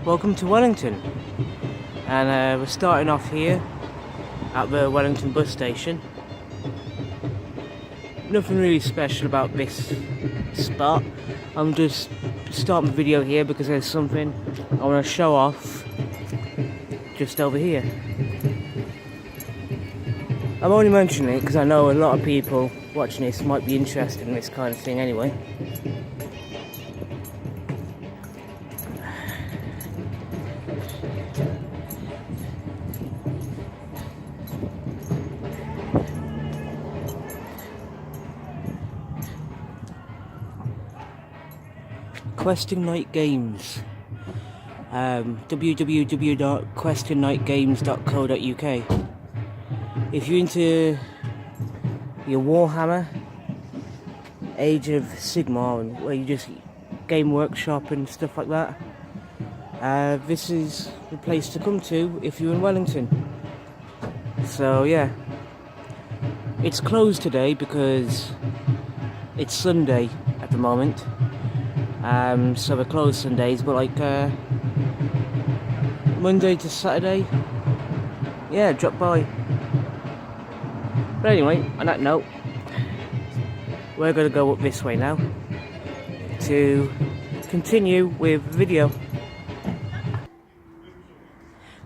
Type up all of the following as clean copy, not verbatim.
Welcome to Wellington, and we're starting off here at the Wellington bus station. Nothing really special about this spot. I'm just starting the video here because there's something I want to show off just over here. I'm only mentioning it because I know a lot of people watching this might be interested in this kind of thing anyway. Question Night Games, www.questionnightgames.co.uk. If you're into your Warhammer, Age of Sigmar, and where you just game workshop and stuff like that, this is the place to come to if you're in Wellington. So yeah, it's closed today because it's Sunday at the moment. So we're closed Sundays, but like Monday to Saturday, yeah, drop by. But anyway, on that note, we're going to go up this way now to continue with the video.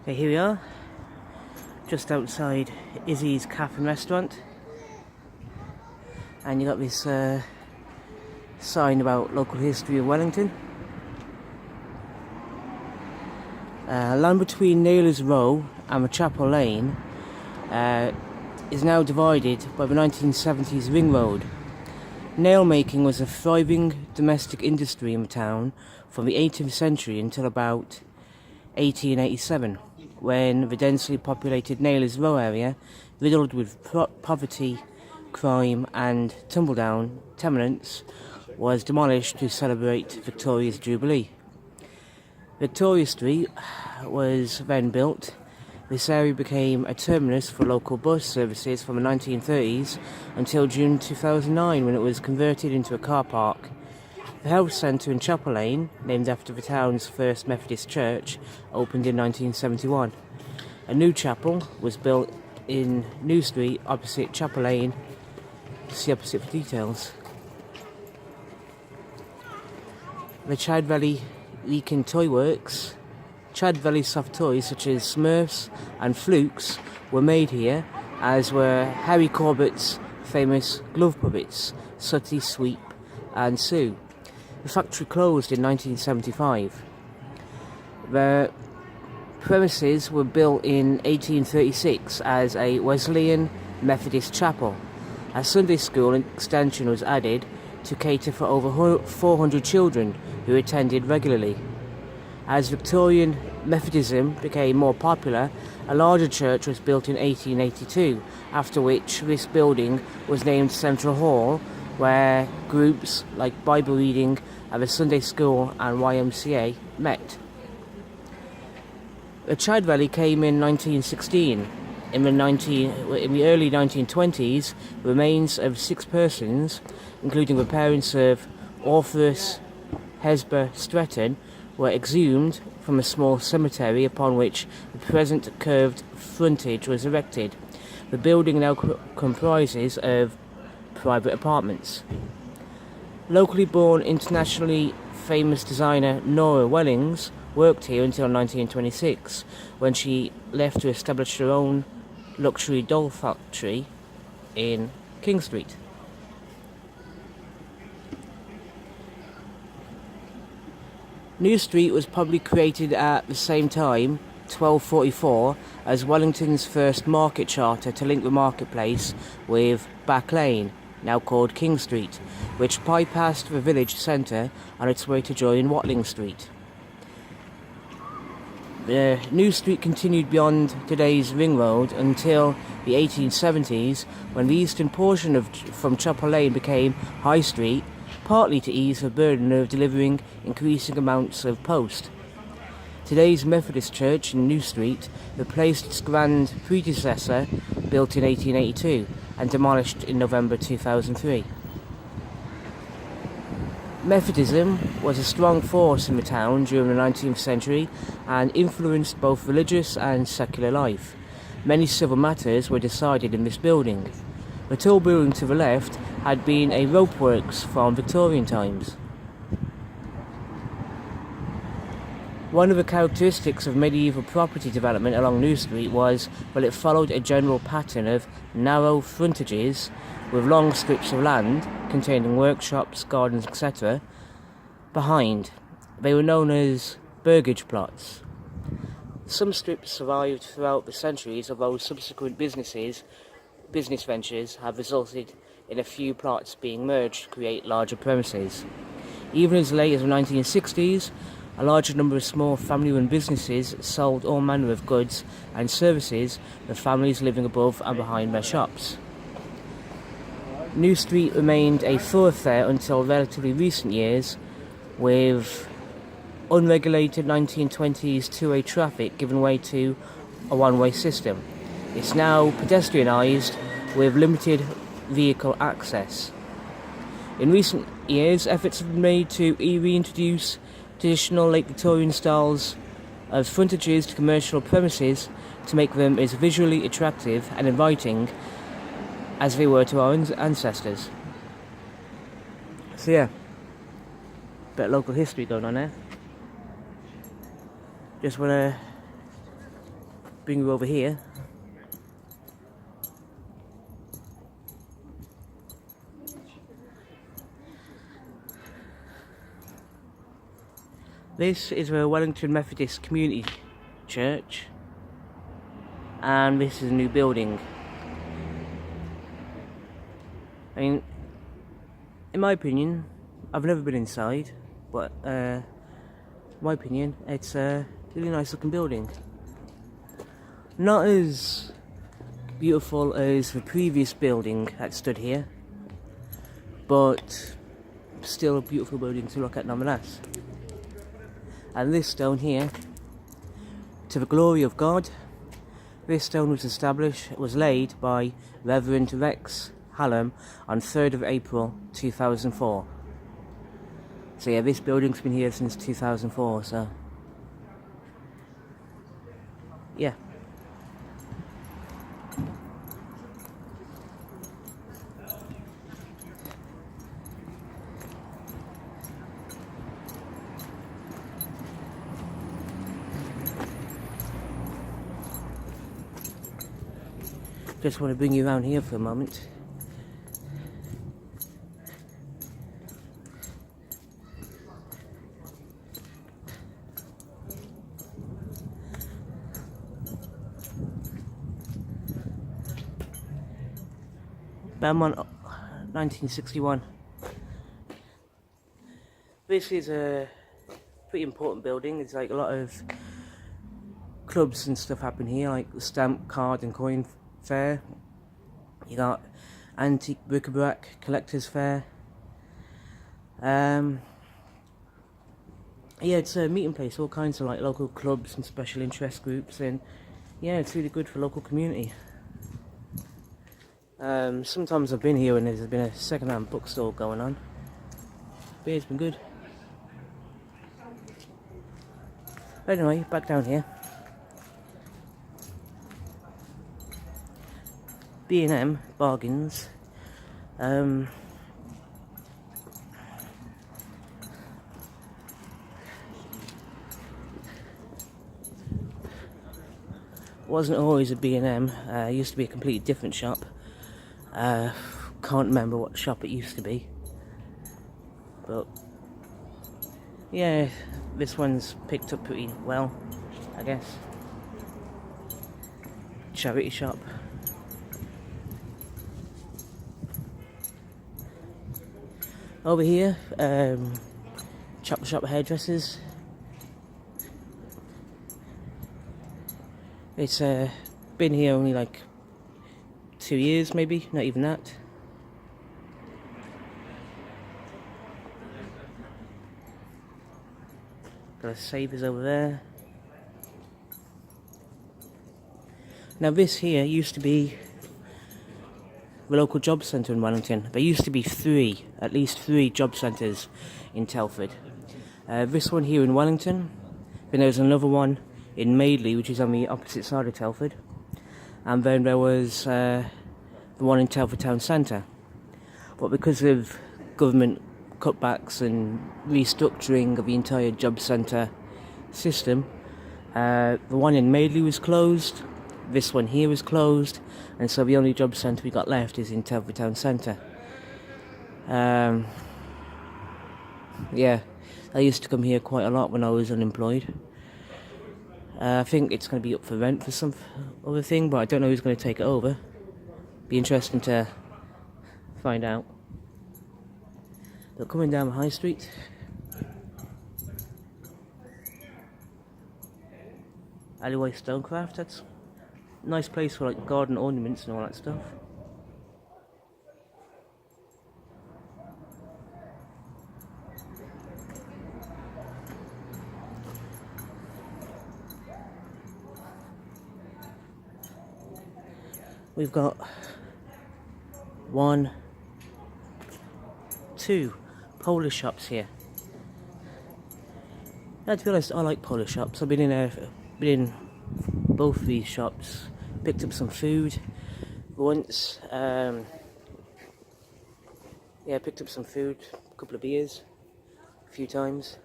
Okay, here we are, just outside Izzy's Cafe and Restaurant, and you got this sign about local history of Wellington. Land between Naylor's Row and the Chapel Lane is now divided by the 1970s ring road. Nail making was a thriving domestic industry in the town from the 18th century until about 1887, when the densely populated Naylor's Row area, riddled with poverty, crime and tumble-down tenements, was demolished to celebrate Victoria's Jubilee. Victoria Street was then built. This area became a terminus for local bus services from the 1930s until June 2009, when it was converted into a car park. The health centre in Chapel Lane, named after the town's first Methodist church, opened in 1971. A new chapel was built in New Street opposite Chapel Lane. See opposite for details. The Chad Valley Leakin Toy Works. Chad Valley soft toys such as Smurfs and Flukes were made here, as were Harry Corbett's famous glove puppets, Sooty, Sweep and Sue. The factory closed in 1975. The premises were built in 1836 as a Wesleyan Methodist chapel. A Sunday school extension was added to cater for over 400 children who attended regularly. As Victorian Methodism became more popular, a larger church was built in 1882, after which this building was named Central Hall, where groups like Bible reading at the Sunday school and YMCA met. The Chad Valley came in 1916. In the early 1920s, remains of 6 persons, including the parents of Orpheus Hesba Stretton, were exhumed from a small cemetery upon which the present curved frontage was erected. The building now comprises of private apartments. Locally born, internationally famous designer Nora Wellings worked here until 1926, when she left to establish her own luxury doll factory in King Street. New Street was probably created at the same time, 1244, as Wellington's first market charter to link the marketplace with Back Lane, now called King Street, which bypassed the village centre on its way to join Watling Street. The New Street continued beyond today's Ring Road until the 1870s, when the eastern portion from Chapel Lane became High Street, partly to ease the burden of delivering increasing amounts of post. Today's Methodist Church in New Street replaced its grand predecessor, built in 1882 and demolished in November 2003. Methodism was a strong force in the town during the 19th century and influenced both religious and secular life. Many civil matters were decided in this building. The tall building to the left had been a rope works from Victorian times. One of the characteristics of medieval property development along New Street was that it followed a general pattern of narrow frontages with long strips of land containing workshops, gardens, etc. behind. They were known as burgage plots. Some strips survived throughout the centuries, although subsequent business ventures have resulted in a few plots being merged to create larger premises. Even as late as the 1960s, a larger number of small family-run businesses sold all manner of goods and services, with families living above and behind their shops. New Street remained a thoroughfare until relatively recent years, with unregulated 1920s two-way traffic giving way to a one-way system. It's now pedestrianised with limited vehicle access. In recent years, efforts have been made to reintroduce traditional late Victorian styles of frontages to commercial premises to make them as visually attractive and inviting as they were to our ancestors. So yeah, bit of local history going on there. Just want to bring you over here. This is the Wellington Methodist Community Church, and this is a new building. I mean, in my opinion, I've never been inside, but in my opinion, it's a really nice looking building. Not as beautiful as the previous building that stood here, but still a beautiful building to look at nonetheless. And this stone here, to the glory of God, this stone was laid by Reverend Rex Hallam on 3rd of April 2004. So yeah, this building's been here since 2004, so yeah. Just want to bring you around here for a moment. Belmont, 1961. This is a pretty important building. It's like a lot of clubs and stuff happen here, like the stamp, card and coin fair. You got antique bric-a-brac collectors fair. Yeah, it's a meeting place, all kinds of like local clubs and special interest groups, and yeah, it's really good for local community. Sometimes I've been here when there's been a second-hand bookstore going on. But yeah, it's been good. But anyway, back down here. B&M bargains. Wasn't always a B&M. It used to be a completely different shop. Can't remember what shop it used to be. But yeah, this one's picked up pretty well, I guess. Charity shop. Over here, chop shop hairdressers. It's been here only like 2 years, maybe, not even that. Got a Savers over there. Now this here used to be the local job centre in Wellington. There used to be at least three job centres in Telford. This one here in Wellington, then there was another one in Madeley, which is on the opposite side of Telford, and then there was the one in Telford Town Centre. But because of government cutbacks and restructuring of the entire job centre system, the one in Madeley was closed, this one here was closed, and so the only job centre we got left is in Telford Town Centre. Yeah, I used to come here quite a lot when I was unemployed. I think it's going to be up for rent for some other thing, but I don't know who's going to take it over. Be interesting to find out. But coming down the high street, alleyway Stonecraft, that's a nice place for like garden ornaments and all that stuff. We've got 1, 2 Polish shops here. Now, to be honest, I like Polish shops. I've been in both of these shops, picked up some food once. Yeah, picked up some food, a couple of beers, a few times.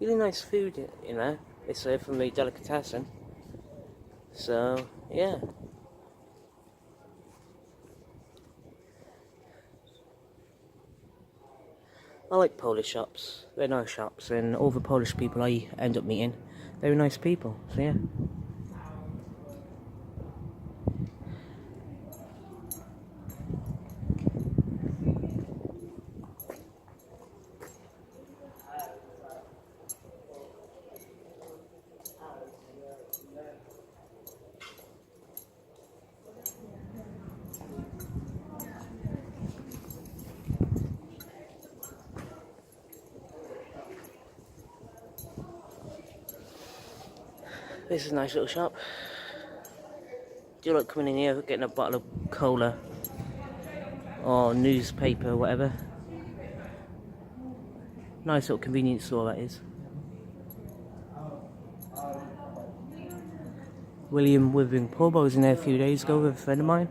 Really nice food in there. It's from the delicatessen. So yeah. I like Polish shops. They're nice shops, and all the Polish people I end up meeting, they're nice people, so yeah. This is a nice little shop. Do you like coming in here, getting a bottle of cola or newspaper, whatever? Nice little convenience store that is. William Withering Pub, I was in there a few days ago with a friend of mine.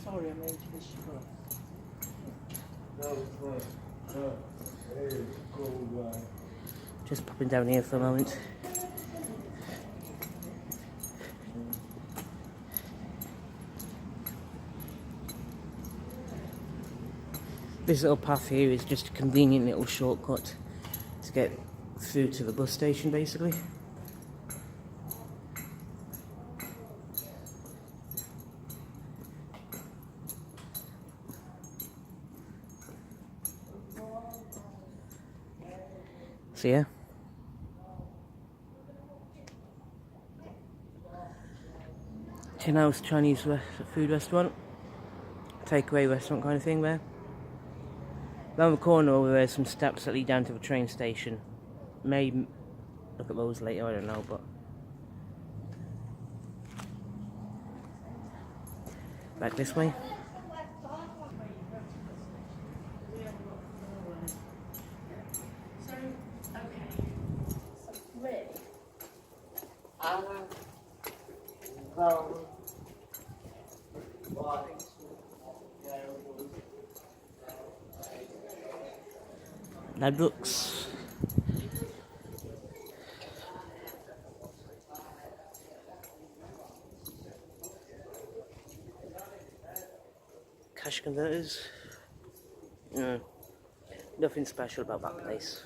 Sorry, I made this short. Just popping down here for a moment. This little path here is just a convenient little shortcut to get through to the bus station, basically. So yeah. Tin House Chinese food restaurant, takeaway restaurant kind of thing there. Round the corner over there, some steps that lead down to the train station. May look at those later, I don't know, but back this way. Ladbrokes. Cash converters. Nothing special about that place.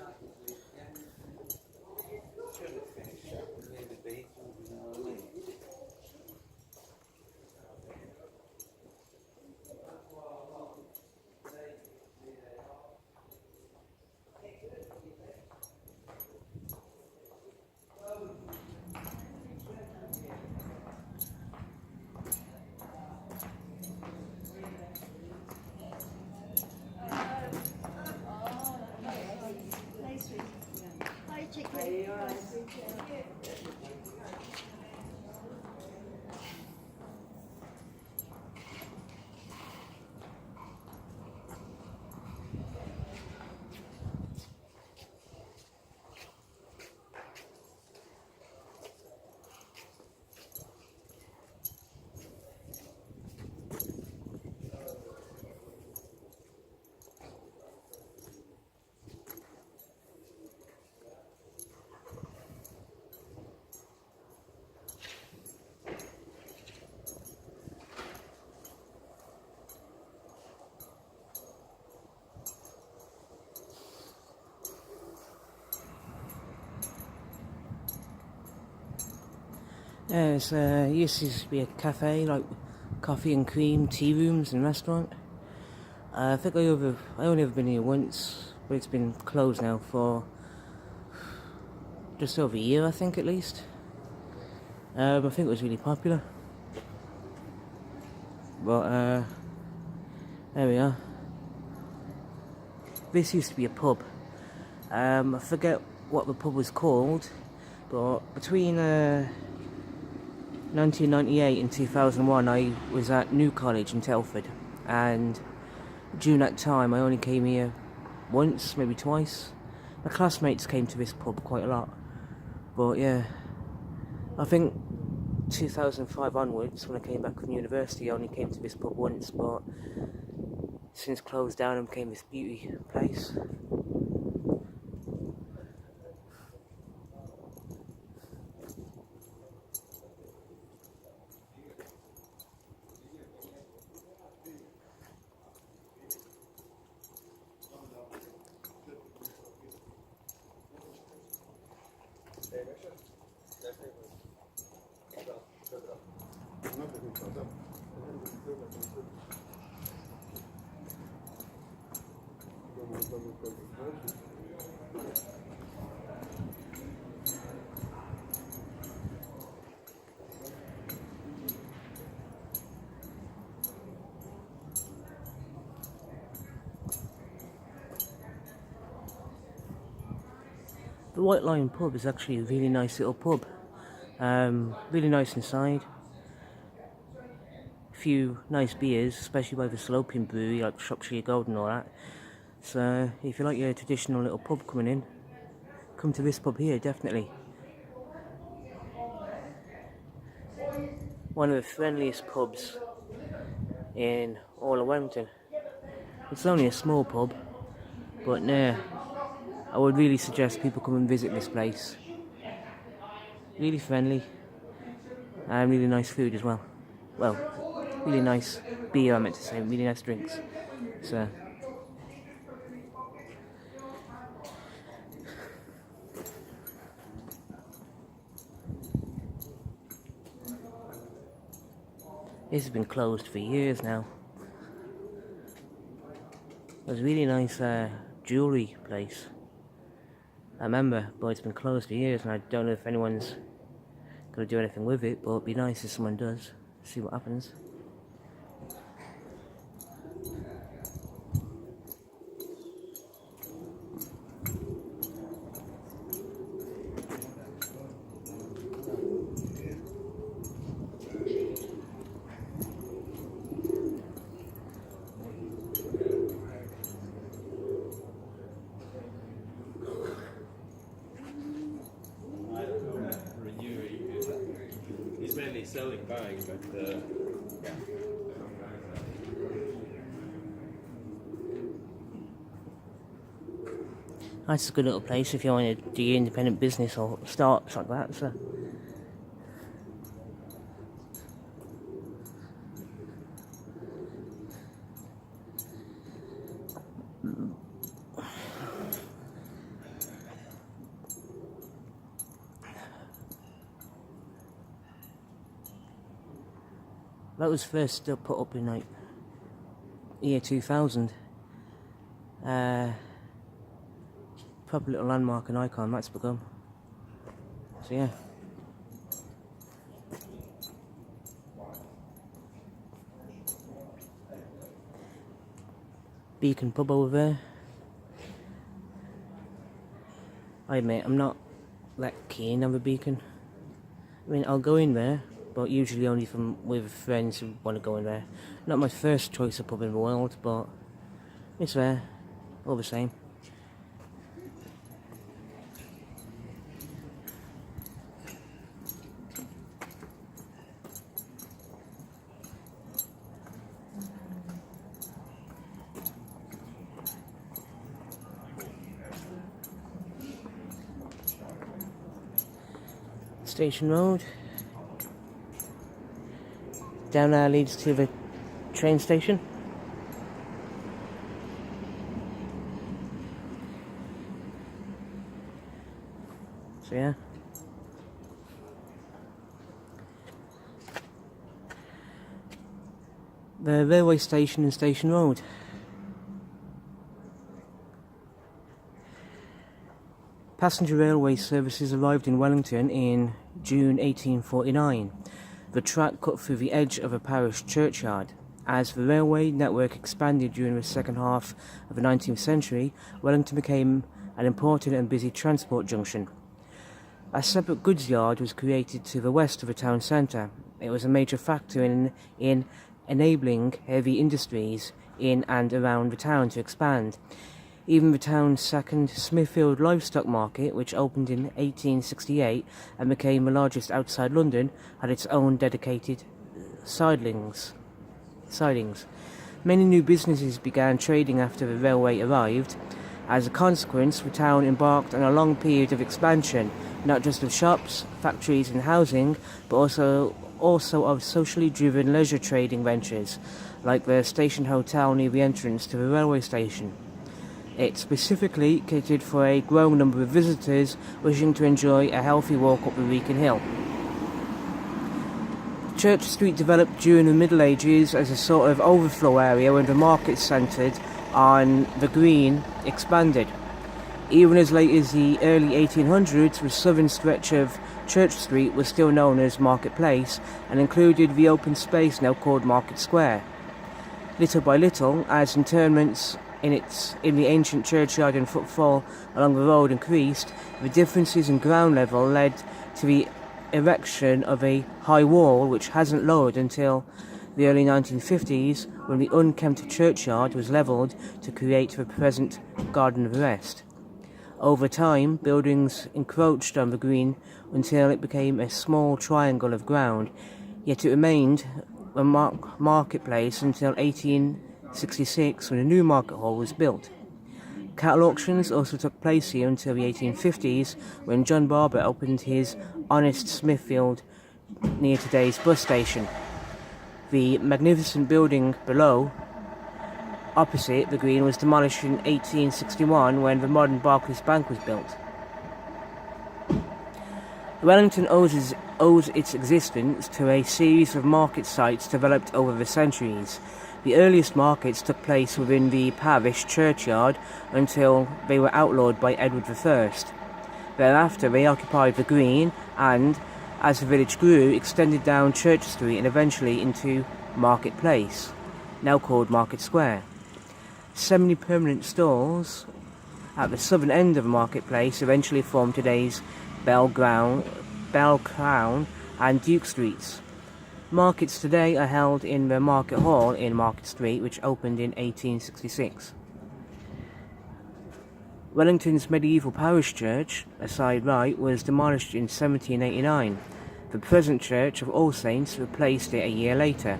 Yeah, it used to be a cafe, like coffee and cream, tea rooms and restaurant. I think I only ever been here once, but it's been closed now for just over a year, I think, at least. I think it was really popular. But there we are. This used to be a pub. I forget what the pub was called, but between 1998 and 2001 I was at New College in Telford, and during that time I only came here once, maybe twice. My classmates came to this pub quite a lot, but yeah, I think 2005 onwards, when I came back from university, I only came to this pub once, but since closed down and became this beauty place. The White Lion pub is actually a really nice little pub. Really nice inside. A few nice beers, especially by the Sloping Brewery, like Shropshire Gold and all that. So if you like your traditional little pub coming in, come to this pub here, definitely. One of the friendliest pubs in all of Wellington. It's only a small pub, but nah, I would really suggest people come and visit this place. Really friendly, and really nice food as well. Well, really nice beer, I meant to say, really nice drinks. So this has been closed for years now. It was a really nice jewellery place, I remember, but it's been closed for years and I don't know if anyone's going to do anything with it, but it'd be nice if someone does. See what happens. He's mainly selling bags, but yeah. That's a good little place if you want to do your independent business or start something like that. So. That was first put up in like year 2000. Proper little landmark and icon that's become. So yeah. Beacon pub over there. I admit I'm not that keen on the Beacon. I mean, I'll go in there, but usually only with friends who want to go in there. Not my first choice of pub in the world, but it's there, all the same. Station Road. Down there leads to the train station. So yeah. The railway station and Station Road. Passenger railway services arrived in Wellington in June 1849. The track cut through the edge of a parish churchyard. As the railway network expanded during the second half of the 19th century, Wellington became an important and busy transport junction. A separate goods yard was created to the west of the town centre. It was a major factor in enabling heavy industries in and around the town to expand. Even the town's second Smithfield livestock market, which opened in 1868 and became the largest outside London, had its own dedicated sidings. Many new businesses began trading after the railway arrived. As a consequence, the town embarked on a long period of expansion, not just of shops, factories and housing, but also of socially driven leisure trading ventures, like the Station Hotel near the entrance to the railway station. It specifically catered for a growing number of visitors wishing to enjoy a healthy walk up the Wrekin Hill. Church Street developed during the Middle Ages as a sort of overflow area when the market centred on the green expanded. Even as late as the early 1800s, the southern stretch of Church Street was still known as Market Place and included the open space now called Market Square. Little by little, as interments in the ancient churchyard and footfall along the road increased, the differences in ground level led to the erection of a high wall which hasn't lowered until the early 1950s, when the unkempt churchyard was levelled to create the present Garden of Rest. Over time, buildings encroached on the green until it became a small triangle of ground, yet it remained a marketplace until 1866, when a new market hall was built. Cattle auctions also took place here until the 1850s, when John Barber opened his Honest Smithfield near today's bus station. The magnificent building below, opposite the green, was demolished in 1861 when the modern Barclays Bank was built. Wellington owes its existence to a series of market sites developed over the centuries. The earliest markets took place within the parish churchyard until they were outlawed by Edward I. Thereafter they occupied the green and, as the village grew, extended down Church Street and eventually into Market Place, now called Market Square. Semi-permanent stalls at the southern end of the marketplace eventually formed today's Bell Crown and Duke Streets. Markets today are held in the Market Hall in Market Street, which opened in 1866. Wellington's medieval parish church, aside right, was demolished in 1789. The present Church of All Saints replaced it a year later.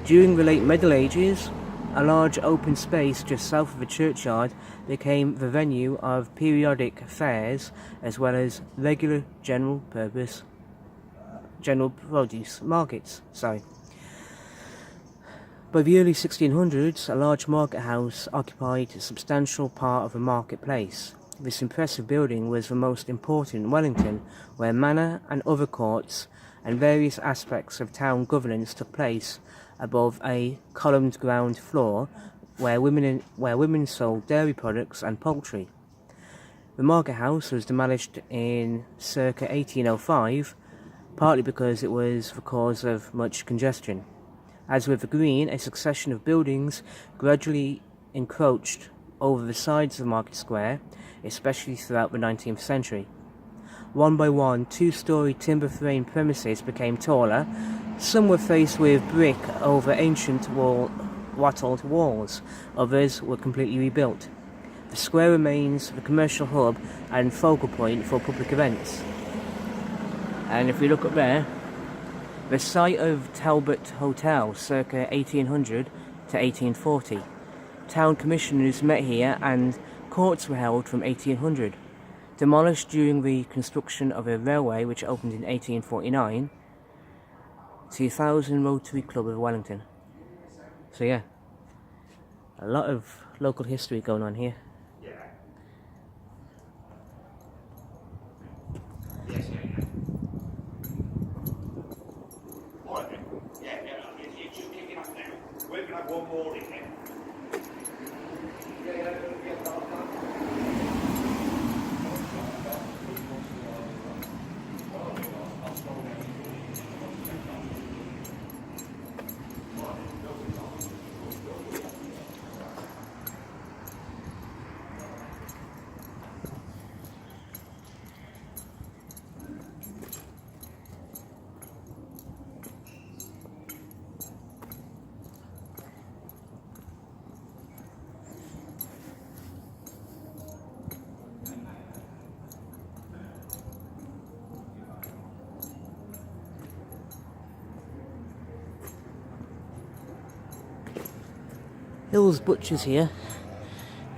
During the late Middle Ages, a large open space just south of the churchyard became the venue of periodic fairs as well as regular general produce markets. By the early 1600s, a large market house occupied a substantial part of the marketplace. This impressive building was the most important in Wellington, where manor and other courts and various aspects of town governance took place above a columned ground floor where women sold dairy products and poultry. The market house was demolished in circa 1805, partly because it was the cause of much congestion. As with the green, a succession of buildings gradually encroached over the sides of Market Square, especially throughout the 19th century. One by one, two-storey timber-framed premises became taller. Some were faced with brick over ancient wattled walls. Others were completely rebuilt. The square remains the commercial hub and focal point for public events. And if we look up there, the site of Telford Hotel, circa 1800 to 1840. Town commissioners met here and courts were held from 1800. Demolished during the construction of a railway which opened in 1849. 2000 Rotary Club of Wellington. So yeah, a lot of local history going on here. Yeah. Yes, yeah. All right, then. Yeah, it's just kicking off now. Hill's Butchers here.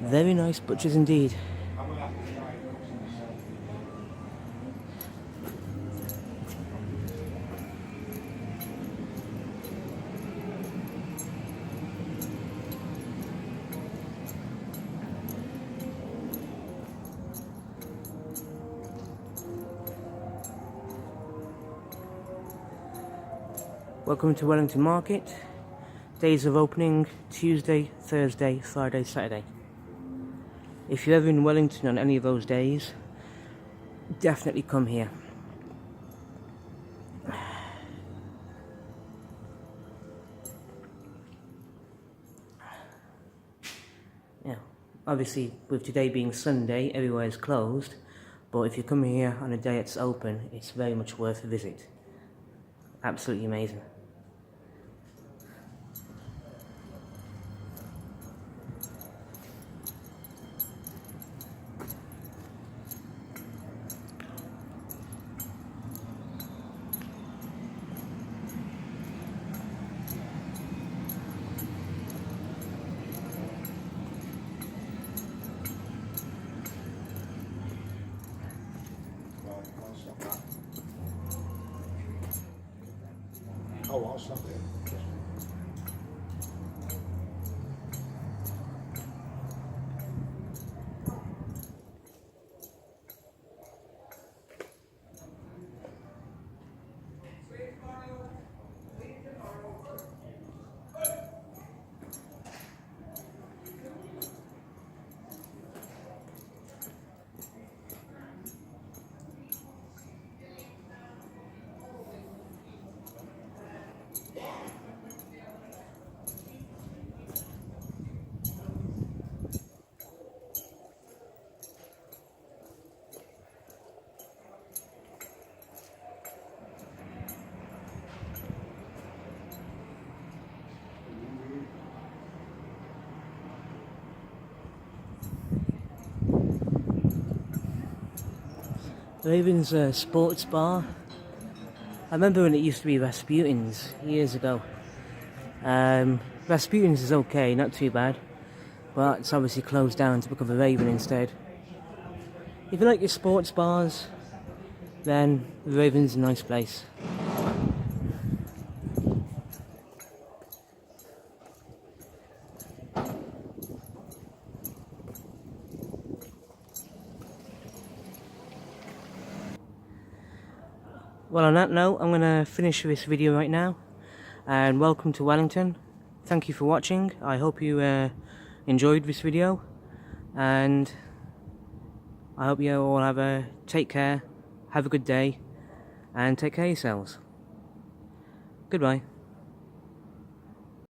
Very nice butchers indeed. Welcome to Wellington Market. Days of opening Tuesday, Thursday, Friday, Saturday. If you're ever in Wellington on any of those days, definitely come here. Yeah, obviously with today being Sunday, everywhere is closed, but if you come here on a day it's open, it's very much worth a visit. Absolutely amazing. Oh, I'll stop it. Raven's sports bar. I remember when it used to be Rasputin's years ago. Rasputin's is okay, not too bad, but it's obviously closed down to become a Raven instead. If you like your sports bars, then Raven's a nice place. Well, on that note, I'm going to finish this video right now, and welcome to Wellington. Thank you for watching. I hope you enjoyed this video, and I hope you all take care, have a good day, and take care of yourselves. Goodbye.